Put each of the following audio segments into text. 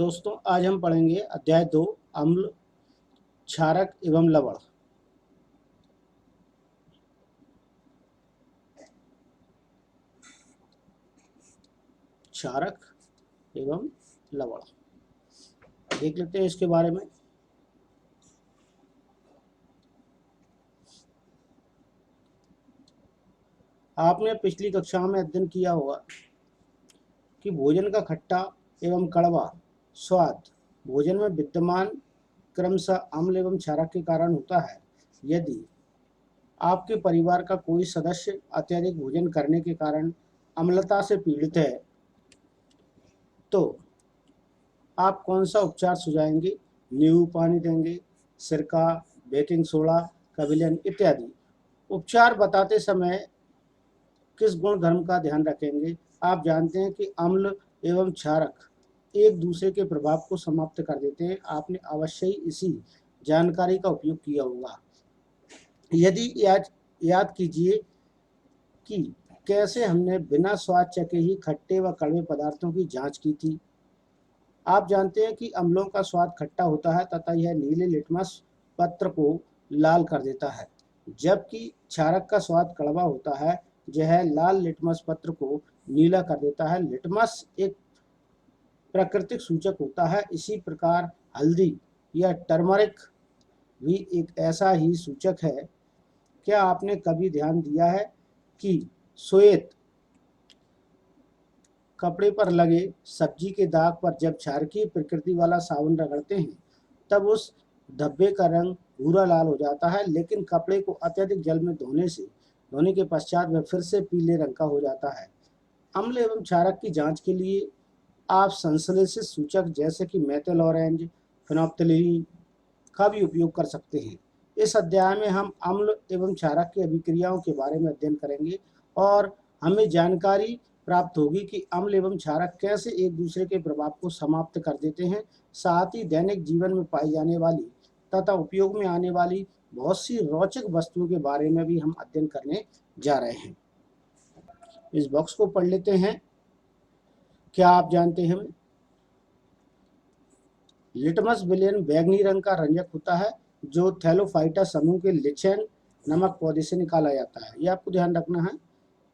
दोस्तों, आज हम पढ़ेंगे अध्याय 2 अम्ल, क्षारक एवं लवण। क्षारक एवं लवण देख लेते हैं इसके बारे में। आपने पिछली कक्षा में अध्ययन किया होगा कि भोजन का खट्टा एवं कड़वा स्वाद भोजन में विद्यमान क्रमशः अम्ल एवं क्षारक के कारण होता है। यदि आपके परिवार का कोई सदस्य अत्यधिक भोजन करने के कारण अम्लता से पीड़ित है तो आप कौन सा उपचार सुझाएंगे? नींबू पानी देंगे, सिरका, बेकिंग सोडा का विलयन इत्यादि। उपचार बताते समय किस गुण धर्म का ध्यान रखेंगे? आप जानते हैं कि अम्ल एवं क्षारक एक दूसरे के प्रभाव को समाप्त कर देते हैं। आपने अवश्य ही इसी जानकारी का उपयोग किया होगा। यदि याद कीजिए कि कैसे हमने बिना स्वाद चखे ही खट्टे व कड़वे पदार्थों की जांच की थी। आप जानते हैं कि अम्लों का स्वाद खट्टा होता है तथा यह नीले लिटमस पत्र को लाल कर देता है, जबकि क्षारक का स्वाद कड़वा होता है। यह लाल लिटमस पत्र को नीला कर देता है। लिटमस एक प्राकृतिक सूचक होता है। इसी प्रकार हल्दी या टर्मरिक भी एक ऐसा ही सूचक है। क्या आपने कभी ध्यान दिया है कि श्वेत कपड़े पर लगे सब्जी के दाग पर जब क्षारकीय प्रकृति वाला साबुन रगड़ते हैं तब उस धब्बे का रंग भूरा लाल हो जाता है, लेकिन कपड़े को अत्यधिक जल में धोने के पश्चात वह फिर से पीले रंग का हो जाता है। अम्ल एवं क्षारक की जांच के लिए आप संश्लेषित सूचक जैसे कि मेथिल ऑरेंज, फेनोल्फ्थालीन का भी उपयोग कर सकते हैं। इस अध्याय में हम अम्ल एवं क्षारक की अभिक्रियाओं के बारे में अध्ययन करेंगे और हमें जानकारी प्राप्त होगी कि अम्ल एवं क्षारक कैसे एक दूसरे के प्रभाव को समाप्त कर देते हैं। साथ ही दैनिक जीवन में पाई जाने वाली तथा उपयोग में आने वाली बहुत सी रोचक वस्तुओं के बारे में भी हम अध्ययन करने जा रहे हैं। इस बॉक्स को पढ़ लेते हैं। क्या आप जानते हैं लिटमस विलयन बैगनी रंग का रंजक होता है जो थैलोफाइटा समूह के लिचेन नामक पौधे से निकाला जाता है। यह आपको ध्यान रखना है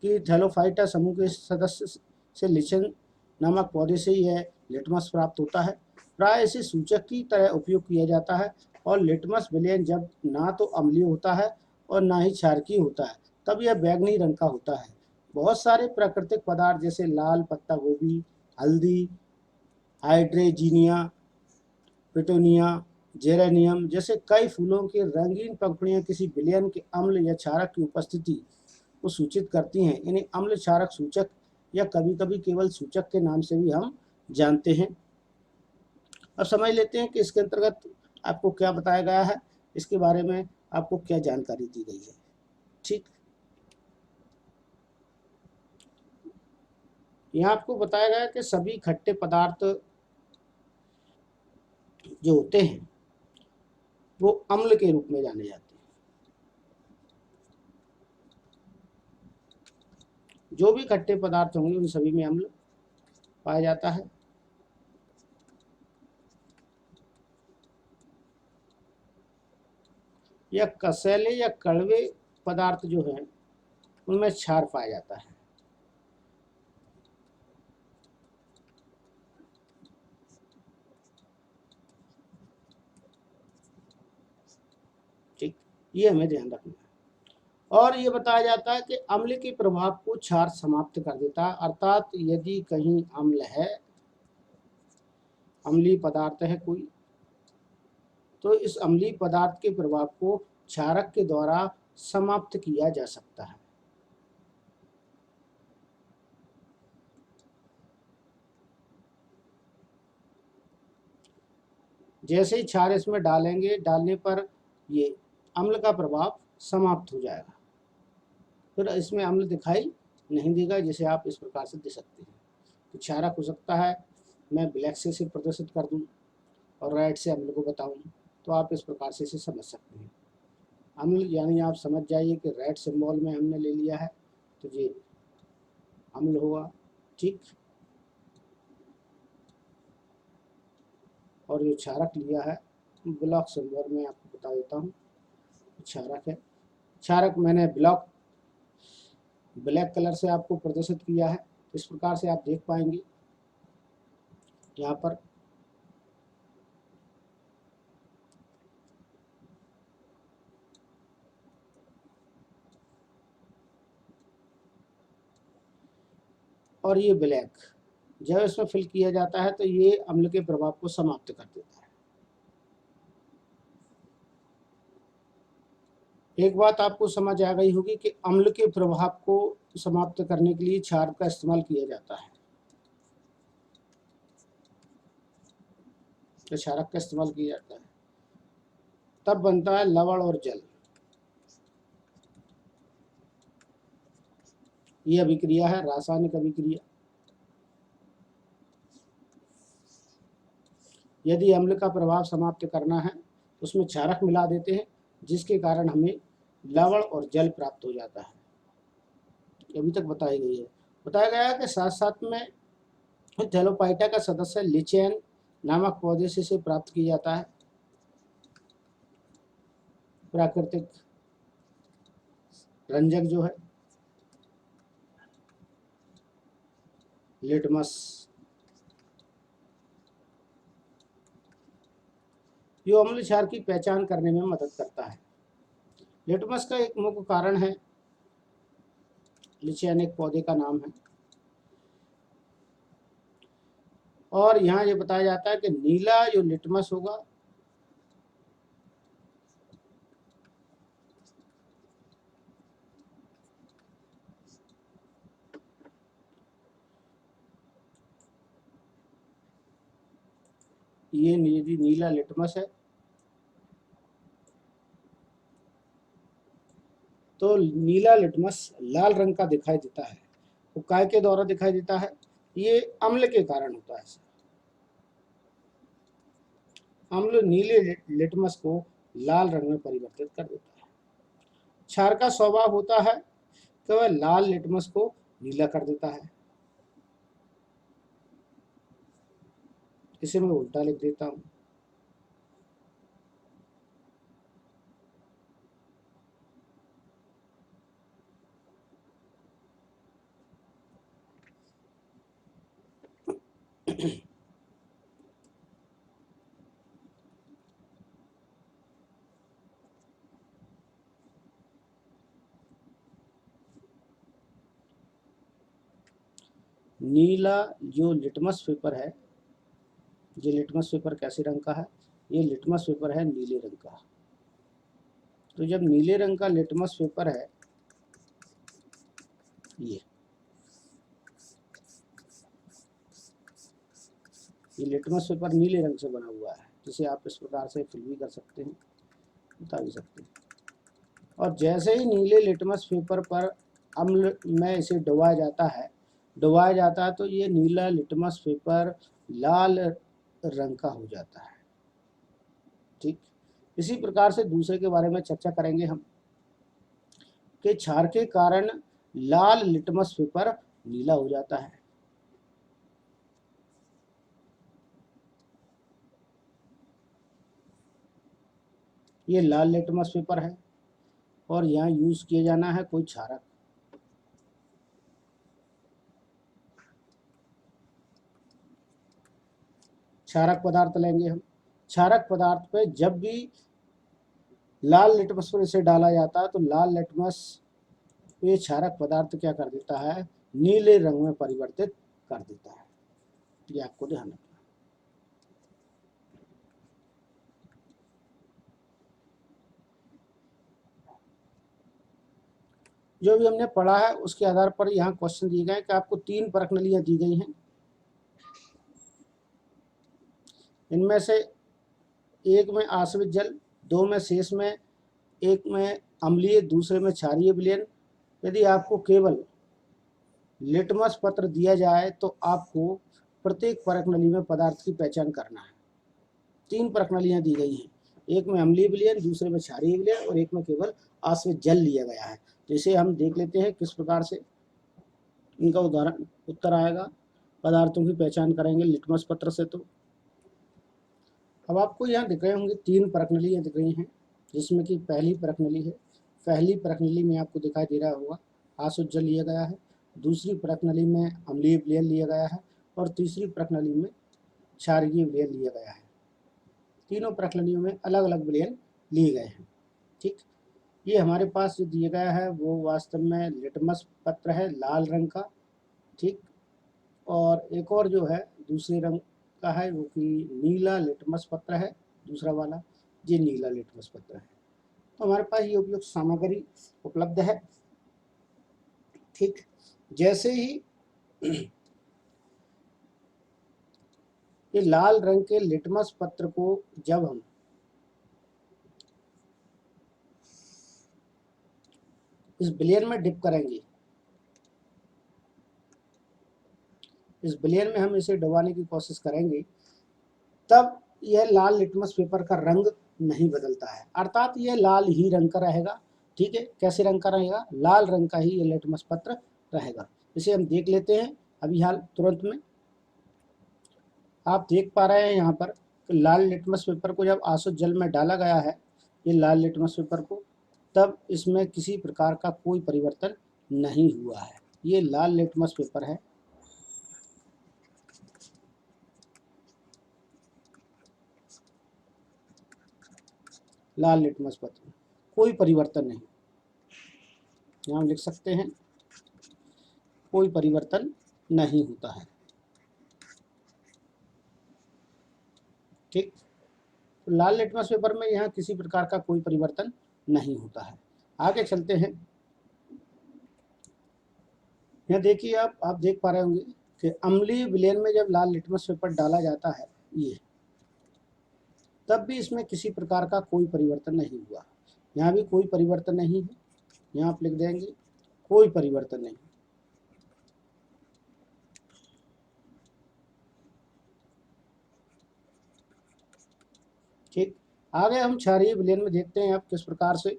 कि थैलोफाइटा समूह के सदस्य से लिचेन नामक पौधे से यह लिटमस प्राप्त होता है। प्राय इसे सूचक की तरह उपयोग किया जाता है और लिटमस विलयन जब ना तो अम्लीय होता है और ना ही क्षारकीय होता है तब यह बैगनी रंग का होता है। बहुत सारे प्राकृतिक पदार्थ जैसे लाल पत्ता गोभी, हल्दी, हाइड्रेजिनिया, पिटूनिया, जेरेनियम जैसे कई फूलों की रंगीन पंखुड़ियां किसी विलयन के अम्ल या क्षारक की उपस्थिति को सूचित करती हैं। इन्हें अम्ल क्षारक सूचक या कभी-कभी केवल सूचक के नाम से भी हम जानते हैं। अब समझ लेते हैं कि इसके अंतर्गत आपको क्या बताया गया है, इसके बारे में आपको क्या जानकारी दी गई है। ठीक, यहाँ आपको बताया गया कि सभी खट्टे पदार्थ जो होते हैं वो अम्ल के रूप में जाने जाते हैं। जो भी खट्टे पदार्थ होंगे उन सभी में अम्ल पाया जाता है। या कसैले या कड़वे पदार्थ जो हैं उनमें क्षार पाया जाता है। ठीक, ये हमें ध्यान रखना है। और ये बताया जाता है कि अम्ल के प्रभाव को क्षार समाप्त कर देता है, अर्थात यदि कहीं अम्ल है, अम्लीय पदार्थ है कोई, तो इस अम्लीय पदार्थ के प्रभाव को क्षारक के द्वारा समाप्त किया जा सकता है। जैसे ही क्षार इसमें डालने पर ये अम्ल का प्रभाव समाप्त हो जाएगा, फिर इसमें अम्ल दिखाई नहीं देगा। जैसे आप इस प्रकार से दे सकते हैं। तो क्षारक हो सकता है मैं ब्लैक से प्रदर्शित कर दूं और रेड से अम्ल को बताऊं, तो आप इस प्रकार से इसे समझ सकते हैं। अम्ल यानी आप समझ जाइए कि रेड सिंबल में हमने ले लिया है तो ये अम्ल होगा। ठीक, और जो क्षारक लिया है ब्लॉक सिल्वर में आपको बता देता हूँ, क्षारक है। क्षारक मैंने ब्लैक कलर से आपको प्रदर्शित किया है। इस प्रकार से आप देख पाएंगे यहाँ पर और ये ब्लैक जब इसमें फिल किया जाता है तो ये अम्ल के प्रभाव को समाप्त कर देता है। एक बात आपको समझ आ गई होगी कि अम्ल के प्रभाव को समाप्त करने के लिए क्षार का इस्तेमाल किया जाता है, तो क्षारक का इस्तेमाल किया जाता है, तब बनता है लवण और जल। ये अभिक्रिया है, रासायनिक अभिक्रिया। यदि अम्ल का प्रभाव समाप्त करना है तो उसमें क्षारक मिला देते हैं, जिसके कारण हमें लवण और जल प्राप्त हो जाता है। अभी तक बताई गई है। बताया गया है कि साथ साथ में थैलोपाइटा का सदस्य लिचेन नामक पौधे से इसे प्राप्त किया जाता है। प्राकृतिक रंजक जो है लिटमस, जो अम्ल क्षार की पहचान करने में मदद करता है। लिटमस का एक मुख्य कारण है, लिचेन एक पौधे का नाम है। और यहाँ ये बताया जाता है कि नीला जो लिटमस होगा ये नीला लिटमस है, तो नीला लिटमस लाल रंग का दिखाई देता है। वो काय के द्वारा दिखाई देता है? ये अम्ल के कारण होता है। अम्ल नीले लिटमस को लाल रंग में परिवर्तित कर देता है। क्षार का स्वभाव होता है कि वह लाल लिटमस को नीला कर देता है। इसे मैं उल्टा लिख देता हूं। नीला जो लिटमस पेपर है, ये लिटमस पेपर कैसे रंग का है? ये लिटमस पेपर है नीले रंग का। तो जब नीले रंग का लिटमस पेपर है, ये लिटमस पेपर नीले रंग से बना हुआ है, जिसे आप इस प्रकार से फिल भी कर सकते हैं, बता भी सकते हैं। और जैसे ही नीले लिटमस पेपर पर अम्ल में इसे डुबाया जाता है तो ये नीला लिटमस पेपर लाल रंग का हो जाता है। ठीक, इसी प्रकार से दूसरे के बारे में चर्चा करेंगे हम कि क्षार के कारण लाल लिटमस पेपर नीला हो जाता है। ये लाल लिटमस पेपर है और यहाँ यूज किया जाना है कोई क्षारक। क्षारक पदार्थ लेंगे हम। क्षारक पदार्थ पे जब भी लाल लिटमस पर इसे डाला जाता है तो लाल लिटमस ये क्षारक पदार्थ क्या कर देता है? नीले रंग में परिवर्तित कर देता है। ये आपको ध्यान रखना। जो भी हमने पढ़ा है उसके आधार पर यहाँ क्वेश्चन दिए गए कि आपको 3 परख नलियां दी गई हैं। इनमें से एक में आश्रित जल, 2 में शेष में, एक में अम्लीय, दूसरे में क्षारीय विलयन। यदि आपको केवल लिटमस पत्र दिया जाए तो आपको प्रत्येक परख नली में पदार्थ की पहचान करना है। 3 परख नलियां दी गई हैं, एक में अम्लीय विलयन, दूसरे में क्षारीय विलयन और एक में केवल आश्रित जल लिया गया है। तो इसे हम देख लेते हैं किस प्रकार से इनका उत्तर आएगा। पदार्थों की पहचान करेंगे लिटमस पत्र से। तो अब आपको यहाँ दिख रहे होंगे 3 परखनलियाँ दिख रही हैं, जिसमें कि पहली परखनली है। पहली परखनली में आपको दिखाई दे रहा होगा आसुत जल लिया गया है, दूसरी परखनली में अम्लीय विलयन लिया गया है और तीसरी परखनली में क्षारीय विलयन लिया गया है। तीनों प्रखंडियों में अलग अलग विलयन लिए गए हैं। ठीक, ये हमारे पास जो दिया गया है वो वास्तव में लिटमस पत्र है लाल रंग का। ठीक, और एक और जो है दूसरे रंग का है वो कि नीला लिटमस पत्र है, दूसरा वाला ये नीला लिटमस पत्र है। तो हमारे पास ये उपयुक्त सामग्री उपलब्ध है। ठीक, जैसे ही ये लाल रंग के लिटमस पत्र को जब हम इस विलयन में डिप करेंगे, इस विलयन में हम इसे डुबाने की कोशिश करेंगे, तब यह लाल लिटमस पेपर का रंग नहीं बदलता है, अर्थात यह लाल ही रंग का रहेगा। ठीक है, कैसे रंग का रहेगा? लाल रंग का ही ये लिटमस पत्र रहेगा। इसे हम देख लेते हैं अभी हाल तुरंत में। आप देख पा रहे हैं यहाँ पर कि लाल लिटमस पेपर को जब आसुत जल में डाला गया है, ये लाल लिटमस पेपर को, तब इसमें किसी प्रकार का कोई परिवर्तन नहीं हुआ है। ये लाल लिटमस पेपर है, लाल लिटमस पत्र, कोई परिवर्तन नहीं। यहाँ लिख सकते हैं कोई परिवर्तन नहीं होता है। ठीक, तो लाल लिटमस पेपर में यहाँ किसी प्रकार का कोई परिवर्तन नहीं होता है। आगे चलते हैं। यहाँ देखिए आप देख पा रहे होंगे कि अम्लीय विलयन में जब लाल लिटमस पेपर डाला जाता है ये, तब भी इसमें किसी प्रकार का कोई परिवर्तन नहीं हुआ। यहाँ भी कोई परिवर्तन नहीं है, यहाँ आप लिख देंगे कोई परिवर्तन नहीं। ठीक, आगे हम क्षारीय विलयन में देखते हैं आप किस प्रकार से।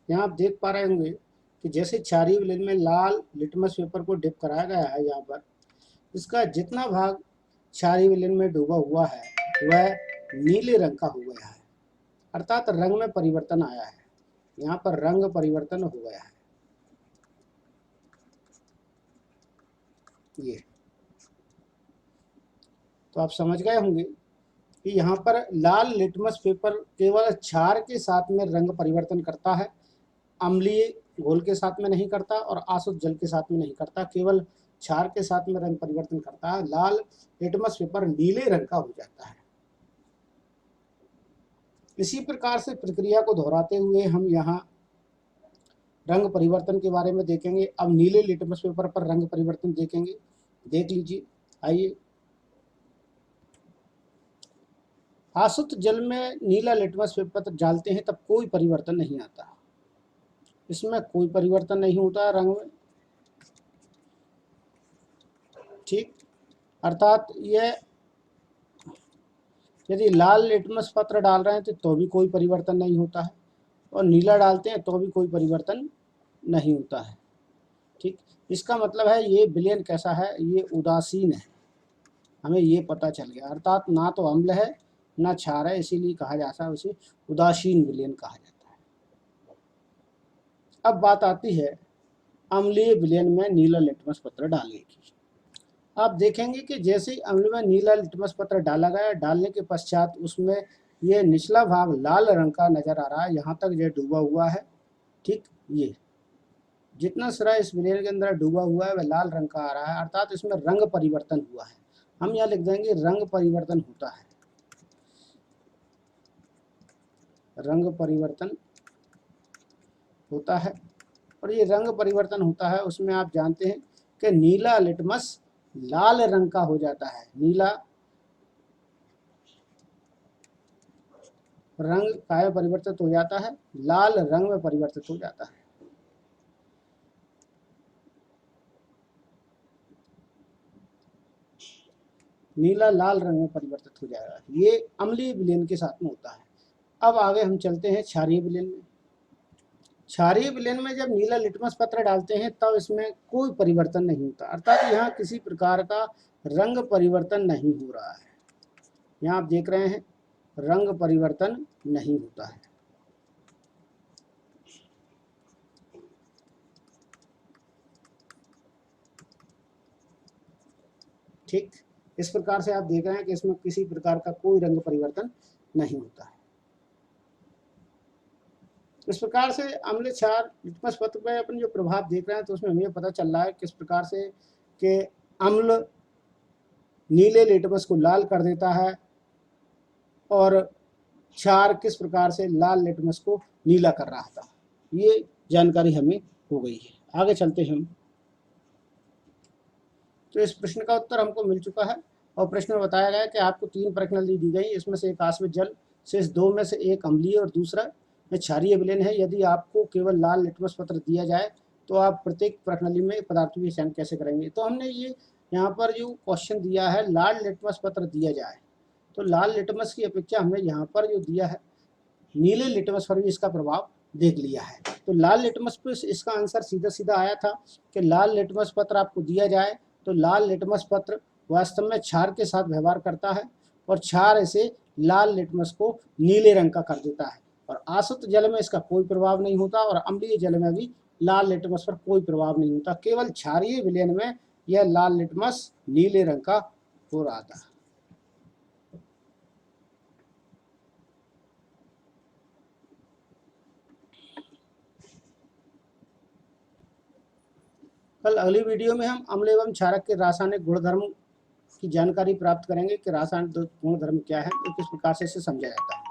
यहाँ आप देख पा रहे होंगे कि जैसे क्षारीय विलयन में लाल लिटमस पेपर को डिप कराया गया है, यहाँ पर इसका जितना भाग क्षारीय विलयन में डूबा हुआ है वह नीले रंग का हो गया है, अर्थात रंग में परिवर्तन आया है। यहाँ पर रंग परिवर्तन हो गया है। ये तो आप समझ गए होंगे कि यहाँ पर लाल लिटमस पेपर केवल क्षार के साथ में रंग परिवर्तन करता है, अम्लीय घोल के साथ में नहीं करता और आसुत जल के साथ में नहीं करता, केवल क्षार के साथ में रंग परिवर्तन करता है। लाल लिटमस पेपर नीले रंग का हो जाता है। इसी प्रकार से प्रक्रिया को दोहराते हुए हम यहाँ रंग परिवर्तन के बारे में देखेंगे। अब नीले लिटमस पेपर पर रंग परिवर्तन देखेंगे, देख लीजिए। आइए, आसुत जल में नीला लिटमस पेपर डालते हैं तब कोई परिवर्तन नहीं आता, इसमें कोई परिवर्तन नहीं होता है रंग में। ठीक, अर्थात यह यदि लाल लिटमस पत्र डाल रहे हैं तो भी कोई परिवर्तन नहीं होता है, और नीला डालते हैं तो भी कोई परिवर्तन नहीं होता है। ठीक, इसका मतलब है ये विलयन कैसा है? ये उदासीन है, हमें ये पता चल गया। अर्थात ना तो अम्ल है ना क्षार है, इसीलिए कहा जाता है उसे उदासीन विलयन कहा जाता है। अब बात आती है अम्लीय विलयन में नीला लिटमस पत्र डालने की। आप देखेंगे कि जैसे ही अम्ल में नीला लिटमस पत्र डाला गया, डालने के पश्चात उसमें ये निचला भाग लाल रंग का नजर आ रहा है, यहाँ तक ये डूबा हुआ है। ठीक, ये जितना सिरा इस विलयन के अंदर डूबा हुआ है वह लाल रंग का आ रहा है, अर्थात इसमें रंग परिवर्तन हुआ है। हम यहाँ लिख देंगे रंग परिवर्तन होता है, रंग परिवर्तन होता है। और ये रंग परिवर्तन होता है उसमें आप जानते हैं कि नीला लिटमस लाल रंग का हो जाता है, नीला रंग काय परिवर्तित हो जाता है, लाल रंग में परिवर्तित हो जाता है। नीला लाल रंग में परिवर्तित हो जाएगा। ये अम्लीय विलयन के साथ में होता है। अब आगे हम चलते हैं क्षारीय विलयन में। क्षारीय विलयन में जब नीला लिटमस पत्र डालते हैं तब इसमें कोई परिवर्तन नहीं होता, अर्थात यहाँ किसी प्रकार का रंग परिवर्तन नहीं हो रहा है। यहाँ आप देख रहे हैं रंग परिवर्तन नहीं होता है। ठीक, इस प्रकार से आप देख रहे हैं कि इसमें किसी प्रकार का कोई रंग परिवर्तन नहीं होता है। इस प्रकार से अम्ल क्षार लिटमस पत्र में अपन जो प्रभाव देख रहे हैं तो उसमें हमें पता चल रहा है किस प्रकार से कि अम्ल नीले लिटमस को लाल कर देता है और क्षार किस प्रकार से लाल लिटमस को नीला कर रहा था। ये जानकारी हमें हो गई है। आगे चलते हैं हम। तो इस प्रश्न का उत्तर हमको मिल चुका है और प्रश्न में बताया गया है कि आपको 3 प्रश्नावली दी गई, इसमें से एक आश्रित जल, शेष 2 में से एक अम्लीय और दूसरा में क्षारीय विलयन है। यदि आपको केवल लाल लिटमस पत्र दिया जाए तो आप प्रत्येक प्रश्नावली में पदार्थों की चयन कैसे करेंगे। तो हमने ये यहाँ पर जो क्वेश्चन दिया है लाल लिटमस पत्र दिया जाए, तो लाल लिटमस की अपेक्षा हमने यहाँ पर जो दिया है नीले लिटमस पर भी इसका प्रभाव देख लिया है। तो लाल लिटमस पर इसका आंसर सीधा सीधा आया था कि लाल लिटमस पत्र आपको दिया जाए तो लाल लिटमस पत्र वास्तव में क्षार के साथ व्यवहार करता है और क्षार ऐसे लाल लिटमस को नीले रंग का कर देता है, और आसुत जल में इसका कोई प्रभाव नहीं होता और अम्लीय जल में भी लाल लिटमस पर कोई प्रभाव नहीं होता। केवल क्षारीय विलयन में यह लाल लिटमस नीले रंग का हो रहा था। कल अगली वीडियो में हम अम्ल एवं क्षारक के रासायनिक गुणधर्म की जानकारी प्राप्त करेंगे कि रासायनिक गुणधर्म क्या है और किस प्रकार से इसे समझा जाता है।